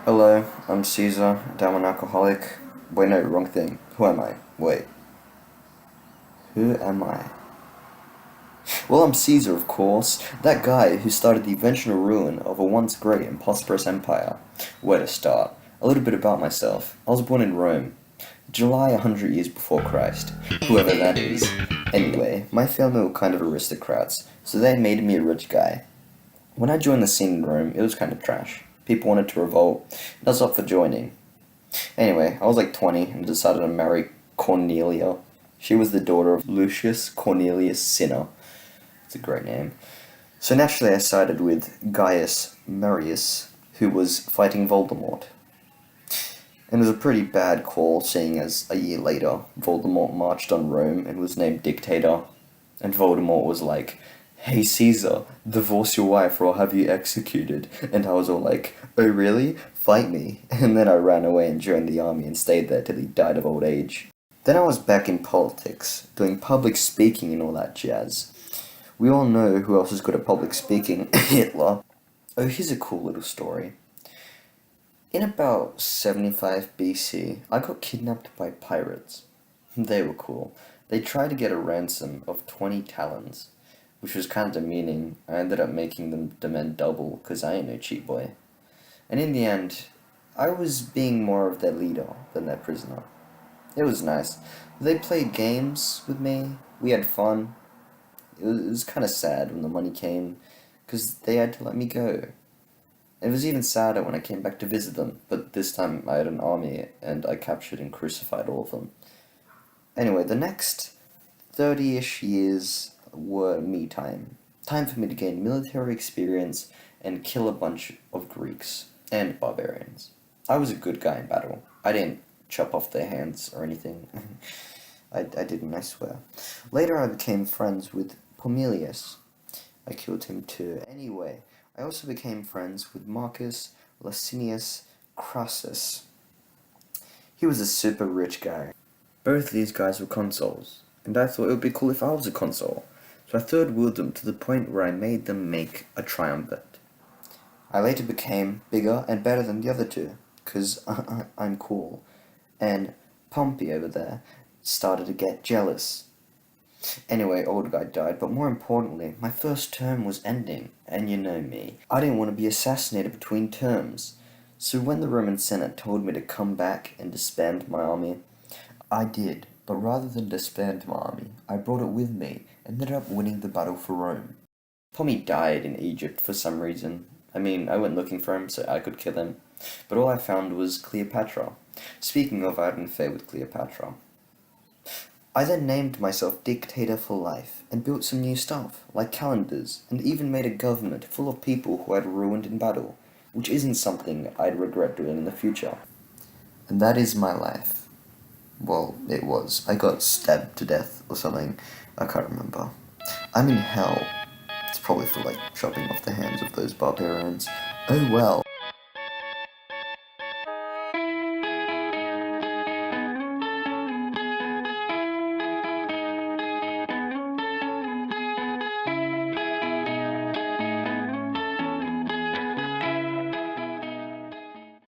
Hello, I'm Caesar, and I'm an alcoholic. Wait, no, wrong thing. Who am I? Wait, who am I? Well, I'm Caesar, of course, that guy who started the eventual ruin of a once great and prosperous empire. Where to start? A little bit about myself. I was born in Rome, July 100 years before Christ, whoever that is. Anyway, my family were kind of aristocrats, so they made me a rich guy. When I joined the scene in Rome, it was kind of trash. People wanted to revolt, and I was up for joining. Anyway, I was like 20 and decided to marry Cornelia. She was the daughter of Lucius Cornelius Cinna. It's a great name. So naturally, I sided with Gaius Marius, who was fighting Voldemort. And it was a pretty bad call, seeing as a year later, Voldemort marched on Rome and was named dictator. And Voldemort was like, "Hey Caesar, divorce your wife or I'll have you executed." And I was all like, "Oh really? Fight me." And then I ran away and joined the army and stayed there till he died of old age. Then I was back in politics, doing public speaking and all that jazz. We all know who else is good at public speaking. Hitler. Oh, here's a cool little story. In about 75 BC, I got kidnapped by pirates. They were cool. They tried to get a ransom of 20 talents, which was kind of demeaning. I ended up making them demand double, because I ain't no cheap boy. And in the end, I was being more of their leader than their prisoner. It was nice. They played games with me, we had fun. It was kind of sad when the money came, because they had to let me go. It was even sadder when I came back to visit them, but this time I had an army and I captured and crucified all of them. Anyway, the next 30-ish years were me time. Time for me to gain military experience and kill a bunch of Greeks and barbarians. I was a good guy in battle. I didn't chop off their hands or anything. I didn't, I swear. Later I became friends with Pomelius. I killed him too. Anyway, I also became friends with Marcus Licinius Crassus. He was a super rich guy. Both these guys were consuls, and I thought it would be cool if I was a consul. So I third wheeled them to the point where I made them make a triumvirate. I later became bigger and better than the other two, because I'm cool. And Pompey over there started to get jealous. Anyway, old guy died, but more importantly, my first term was ending, and you know me. I didn't want to be assassinated between terms. So when the Roman Senate told me to come back and disband my army, I did. But rather than disband my army, I brought it with me and ended up winning the battle for Rome. Pompey died in Egypt for some reason. I mean, I went looking for him so I could kill him, but all I found was Cleopatra. Speaking of, I had an affair with Cleopatra. I then named myself dictator for life and built some new stuff, like calendars, and even made a government full of people who I'd ruined in battle, which isn't something I'd regret doing in the future. And that is my life. Well, it was. I got stabbed to death or something. I can't remember. I'm in hell. It's probably for like chopping off the hands of those barbarians. Oh well.